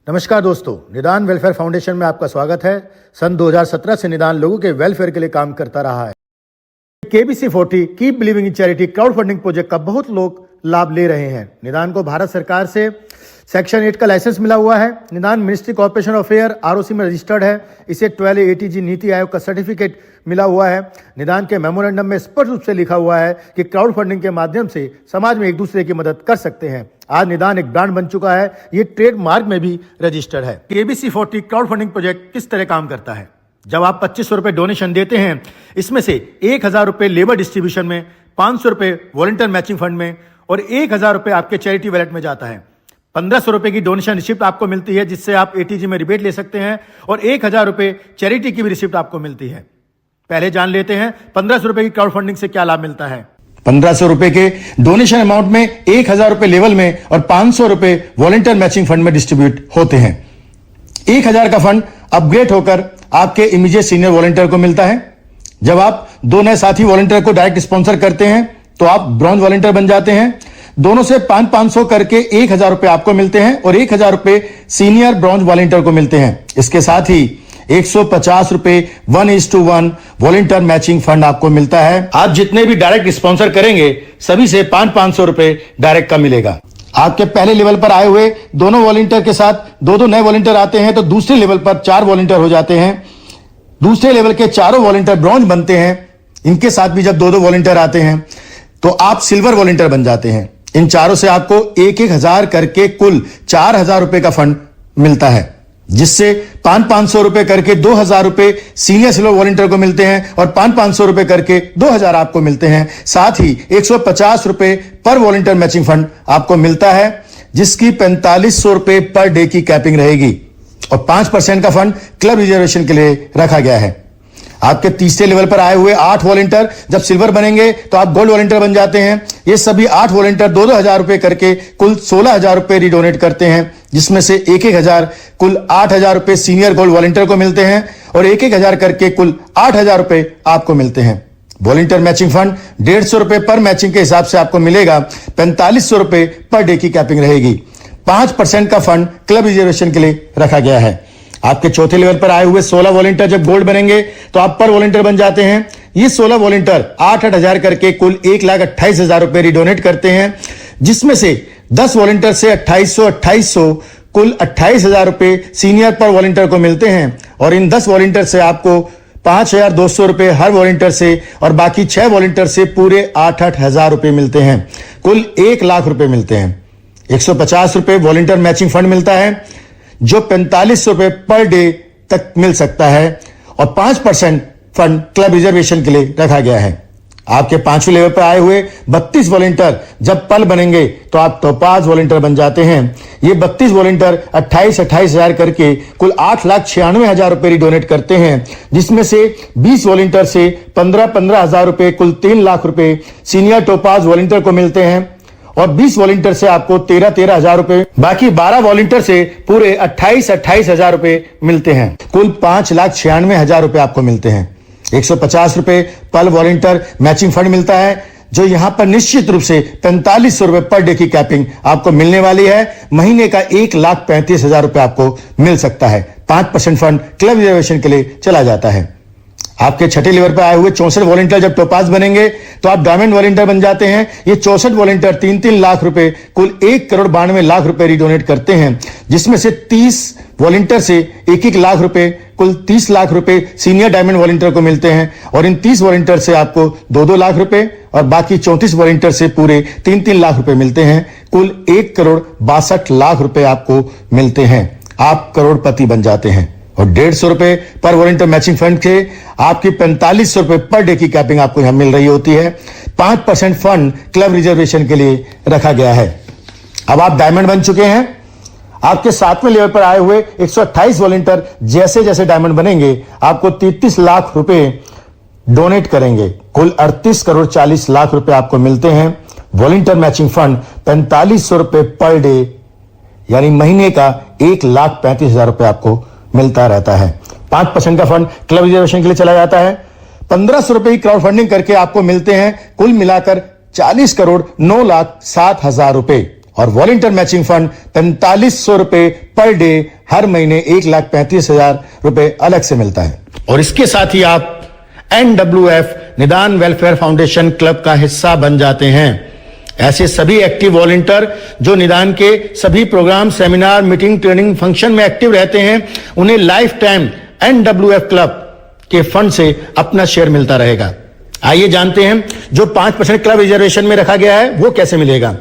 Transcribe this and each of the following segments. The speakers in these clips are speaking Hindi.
नमस्कार दोस्तों, निदान वेलफेयर फाउंडेशन में आपका स्वागत है। सन 2017 से निदान लोगों के वेलफेयर के लिए काम करता रहा है। KBC40 keep believing in charity crowd funding project का बहुत लोग लाभ ले रहे हैं। निदान को भारत सरकार से सेक्शन 8 का लाइसेंस मिला हुआ है। निदान मिनिस्ट्री कॉर्पोरेशन अफेयर ROC में रजिस्टर्ड है। इसे 12 ATG नीति आयोग का सर्टिफिकेट मिला हुआ है। निदान के मेमोरेंडम में स्पष्ट रूप से लिखा हुआ है कि क्राउड फंडिंग के माध्यम से समाज में एक दूसरे की मदद कर सकते हैं। आज निदान एक ब्रांड बन चुका है। ये ट्रेडमार्क में भी रजिस्टर्ड है। KBC40 क्राउड फंडिंग प्रोजेक्ट किस तरह काम करता है? जब आप 2500 रुपए डोनेशन देते हैं, इसमें से 1000 रुपए लेबर डिस्ट्रीब्यूशन में, 500 रुपए वॉलंटियर मैचिंग फंड में और 1000 रुपए आपके चैरिटी वॉलेट में जाता है। 1500 रुपए की डोनेशन रिसिप्ट आपको मिलती है, जिससे आप ATG में रिबेट ले सकते हैं और 1000 रुपए चैरिटी की भी रिसिप्ट आपको मिलती है। पहले जान लेते हैं 1500 रुपए की क्राउड फंडिंग से क्या लाभ मिलता है। 1500 रुपए के डोनेशन अमाउंट में 1000 रुपए लेवल में और 500 रुपए वॉलंटियर मैचिंग फंड में डिस्ट्रीब्यूट होते हैं। 1000 का फंड अपग्रेड होकर आपके इमीडिएट सीनियर वॉलंटियर को मिलता है। जब आप दो नए साथी वॉलंटियर को डायरेक्ट स्पॉन्सर करते हैं तो आप ब्रॉन्ज वॉलंटियर बन जाते हैं। दोनों से 500 करके 1000 रुपए आपको मिलते हैं और 1000 रुपए सीनियर ब्रॉन्ज वॉलंटियर को मिलते हैं। इसके साथ ही 150 रुपए 1:1 वॉलंटियर मैचिंग फंड आपको मिलता है। आप जितने भी डायरेक्ट स्पॉन्सर करेंगे सभी से 500 रुपए डायरेक्ट का मिलेगा। आपके पहले लेवल पर आए हुए दोनों वॉलंटियर के साथ दो नए वॉलंटियर आते हैं तो दूसरे लेवल पर 4 वॉलंटियर हो जाते हैं। दूसरे लेवल के चारों वॉलंटियर ब्रॉन्ज बनते हैं। इनके साथ भी जब दो वॉलंटियर आते हैं तो आप सिल्वर वॉलंटियर बन जाते हैं। इन चारों से आपको 1000 करके कुल 4000 रुपए का फंड मिलता है, जिससे 500 रुपए करके 2000 रुपए सीनियर सिल्वर वॉलंटियर को मिलते हैं और 500 रुपए करके 2000 आपको मिलते हैं। साथ ही 150 रुपए पर वॉलंटियर मैचिंग फंड आपको मिलता है, जिसकी 4500 रुपए पर डे की कैपिंग रहेगी और 5% का फंड क्लब रिजर्वेशन के लिए रखा गया है। आपके तीसरे लेवल पर आए हुए 8 वॉलंटियर जब सिल्वर बनेंगे तो आप गोल्ड वॉलंटियर बन जाते हैं। ये सभी 8 वॉलंटियर 2-2000 रुपए करके कुल 16000 रुपए रिडोनेट करते हैं, जिसमें से 1000 कुल 8000 रुपए सीनियर गोल्ड वॉलंटियर को मिलते हैं और 1000 करके कुल 8000 रुपए आपको मिलते हैं। वॉलंटियर मैचिंग फंड 150 रुपए पर मैचिंग के हिसाब से आपको मिलेगा। 4500 रुपए पर डे की कैपिंग रहेगी। 5% का फंड क्लब रिजर्वेशन के लिए रखा गया है। आपके चौथे लेवल पर आए हुए 16 वॉलंटियर जब गोल्ड बनेंगे तो आप पर वॉलंटियर बन जाते हैं। ये 16 वॉलंटियर 8-8000 करके कुल 1,28,000 रुपए रिडोनेट करते हैं, जिसमें से 10 वॉलंटियर से 2800 कुल 28,000 रुपए सीनियर पर वॉलंटियर को मिलते हैं और इन 10 वॉलंटियर से आपको 5200 रुपए हर वॉलंटियर से और बाकी 6 वॉलंटियर से पूरे 8,000 रुपए मिलते हैं। कुल 1 लाख रुपए मिलते हैं। 150 रुपए वॉलंटियर मैचिंग फंड मिलता है, जो 4500 रुपए पर डे तक मिल सकता है और 5% फंड क्लब रिजर्वेशन के लिए रखा गया है। आपके 5वें लेवल पर आए हुए 32 वॉलंटियर जब पल बनेंगे तो आप टोपाज वॉलंटियर बन जाते हैं। ये 32 वॉलंटियर 28,000 करके कुल 8,96,000 रुपए रिडोनेट करते हैं, जिसमें से 20 वॉलंटियर से 15,000 रुपए कुल 3 लाख रुपए सीनियर टोपाज वॉलंटियर को मिलते हैं और 20 वॉलंटियर से आपको 13,000 रुपए, बाकी 12 वॉलंटियर से पूरे 28,000 रुपए मिलते हैं। कुल 5,96,000 रुपए आपको मिलते हैं। 150 रुपए पल वॉलंटियर मैचिंग फंड मिलता है, जो यहां पर निश्चित रूप से 4500 रुपए पर डे की कैपिंग आपको मिलने वाली है। महीने का 1,35,000 रुपए आपको मिल सकता है। 5% फंड क्लब रिजर्वेशन के लिए चला जाता है। आपके छठे लेवल पर आए हुए 64 वॉलंटियर जब टोपाज बनेंगे तो आप डायमंड वॉलंटियर बन जाते हैं। ये 64 वॉलंटियर 3-3 लाख रुपए कुल 1,92,00,000 रुपए रिडोनेट करते हैं, जिसमें से 30 वॉलंटियर से 1-1 लाख रुपए कुल 30 लाख रुपए सीनियर डायमंड वॉलंटियर को मिलते हैं और इन 30 वॉलंटियर से आपको 2-2 लाख रुपए और बाकी 34 वॉलंटियर से पूरे 3-3 लाख रुपए मिलते हैं। कुल 1,62,00,000 रुपए आपको मिलते हैं। आप करोड़पति बन जाते हैं और 150 रुपए पर वॉलंटियर मैचिंग फंड के आपकी 4500 रुपए पर डे की कैपिंग आपको यहां मिल रही होती है। 5% फंड क्लब रिजर्वेशन के लिए रखा गया है। अब आप डायमंड बन चुके हैं। आपके 7वें लेवल पर आए हुए 128 वॉलंटियर जैसे जैसे डायमंड बनेंगे आपको 33 लाख रुपए डोनेट करेंगे। कुल 38,40,00,000 रुपए आपको मिलते हैं। वॉलंटियर मैचिंग फंड 4500 रुपए पर डे यानी महीने का 1,35,000 रुपए आपको मिलता रहता है। 5% का फंड क्लब रिजर्वेशन के लिए चला जाता है। 1500 रुपए की क्राउड फंडिंग करके आपको मिलते हैं कुल मिलाकर 40,09,07,000 रुपए और वॉलंटियर मैचिंग फंड 4500 रुपए पर डे हर महीने 1,35,000 रुपए अलग से मिलता है। और इसके साथ ही आप NWF निदान वेलफेयर फाउंडेशन क्लब का हिस्सा बन जाते हैं। ऐसे सभी एक्टिव वॉलंटियर जो निदान के सभी programme, seminar, meeting, training, function में एक्टिव रहते हैं, उन्हें लाइफ टाइम NWF क्लब के फंड से अपना शेयर मिलता रहेगा। आइए जानते हैं जो 5% क्लब रिजर्वेशन में रखा गया है वो कैसे मिलेगा।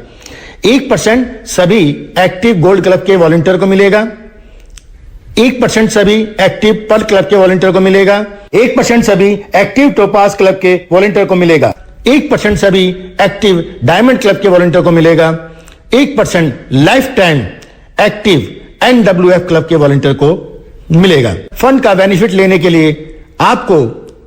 1% सभी एक्टिव गोल्ड क्लब के वॉलंटियर को मिलेगा, 1% सभी एक्टिव पर्ल क्लब के वॉलंटियर को मिलेगा, 1% सभी एक्टिव टोपाज क्लब के वॉलंटियर को मिलेगा, 1% सभी एक्टिव डायमंड क्लब के वॉलंटियर को मिलेगा, 1% life time active NWF club के वॉलंटियर को मिलेगा। फंड का बेनिफिट लेने के लिए आपको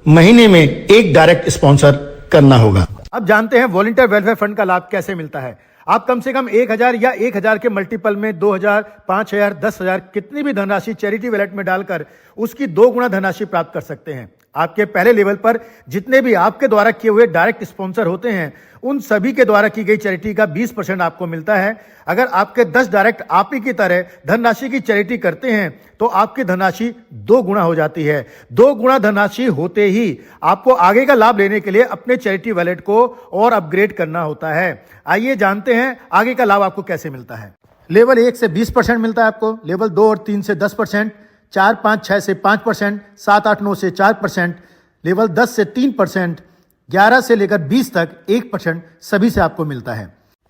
महीने में एक डायरेक्ट स्पॉन्सर करना होगा। अब जानते हैं वॉलंटियर वेलफेयर फंड का लाभ कैसे मिलता है। आप कम से कम 1,000 या 1,000 के मल्टीपल में 2,000, 5,000, 10,000 कितनी भी धनराशि चैरिटी वॉलेट में डालकर उसकी 2 गुना धनराशि प्राप्त कर सकते हैं। आपके पहले लेवल पर जितने भी आपके द्वारा किए हुए डायरेक्ट स्पॉन्सर होते हैं उन सभी के द्वारा की गई चैरिटी का 20% आपको मिलता है। अगर आपके 10 डायरेक्ट आप ही की तरह धनराशि की चैरिटी करते हैं तो आपकी धनराशि 2 गुना हो जाती है। 2 गुना धनराशि होते ही आपको आगे का लाभ लेने के लिए अपने चैरिटी वॉलेट को और अपग्रेड करना होता है। आइए जानते हैं आगे का लाभ आपको कैसे मिलता है। लेवल 1 से 20% मिलता है आपको, लेवल 2 और 3 से 10%, 4, 5, 6 से 5%, 7, 8, 9 से 4%, लेवल 10 से 3%, 11 से लेकर 20 तक 1% सभी से आपको मिलता है।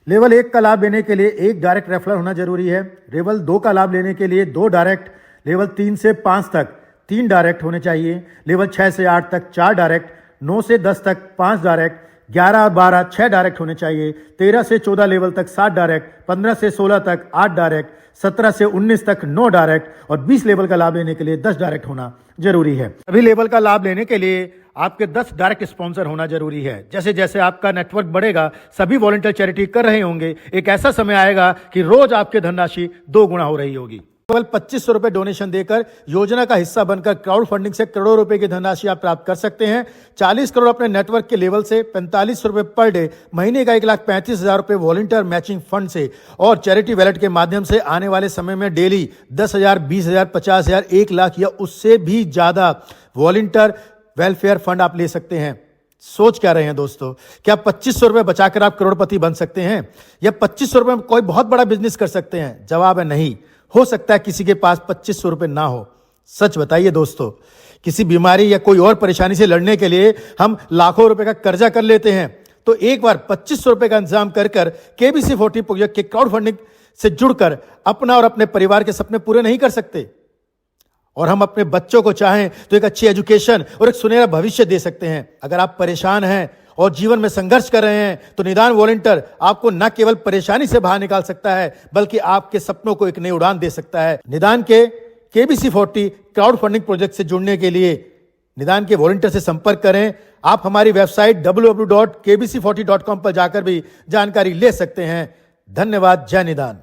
लेवल 1 का लाभ लेने के लिए 1 डायरेक्ट रेफरल होना जरूरी है। लेवल 2 का लाभ लेने के लिए 2 डायरेक्ट, लेवल 3 से 5 तक 3 डायरेक्ट होने चाहिए, लेवल 6 से 8 तक 4 डायरेक्ट, 9 से 10 तक 5 डायरेक्ट, 11 और 12 6 डायरेक्ट होने चाहिए, 13 से 14 लेवल तक 7 डायरेक्ट, 15 से 16 तक 8 डायरेक्ट, 17 से 19 तक 9 डायरेक्ट और 20 लेवल का लाभ लेने के लिए 10 डायरेक्ट होना जरूरी है। सभी लेवल का लाभ लेने के लिए आपके 10 डायरेक्ट स्पॉन्सर होना जरूरी है। जैसे जैसे आपका नेटवर्क बढ़ेगा, सभी वॉलंटियर चैरिटी कर रहे होंगे, एक ऐसा समय आएगा कि रोज आपकी धनराशि 2 गुना हो रही होगी। केवल 2500 रुपए डोनेशन देकर योजना का हिस्सा बनकर क्राउड फंडिंग से करोड़ों रुपए की धनराशि आप प्राप्त कर सकते हैं। 40 करोड़ अपने नेटवर्क के लेवल से, 4500 रुपए पर डे, महीने का 1,35,000 रुपए वॉलंटियर मैचिंग फंड से और चैरिटी वॉलेट के माध्यम से आने वाले समय में डेली 10,000, 20,000, 50,000, 1 लाख या उससे भी ज्यादा वॉलंटियर वेलफेयर फंड आप ले सकते हैं। सोच क्या रहे हैं दोस्तों, क्या 2500 रुपए बचाकर आप करोड़पति बन सकते हैं या 2500 रुपए में कोई बहुत बड़ा बिजनेस कर सकते हैं? जवाब है नहीं। हो सकता है किसी के पास 2500 रुपए ना हो। सच बताइए दोस्तों, किसी बीमारी या कोई और परेशानी से लड़ने के लिए हम लाखों रुपए का कर्जा कर लेते हैं, तो एक बार 2500 रुपए का इंतजाम कर KBC 40 प्रोजेक्ट के क्राउड फंडिंग से जुड़कर अपना और अपने परिवार के सपने पूरे नहीं कर सकते? और हम अपने बच्चों को चाहें तो एक अच्छी एजुकेशन और एक सुनहरा भविष्य दे सकते हैं। अगर आप परेशान हैं और जीवन में संघर्ष कर रहे हैं तो निदान वॉलंटियर आपको न केवल परेशानी से बाहर निकाल सकता है बल्कि आपके सपनों को एक नई उड़ान दे सकता है। निदान के KBC 40 क्राउड फंडिंग प्रोजेक्ट से जुड़ने के लिए निदान के वॉलंटियर से संपर्क करें। आप हमारी वेबसाइट www.kbc40.com पर जाकर भी जानकारी ले सकते हैं। धन्यवाद। जय निदान।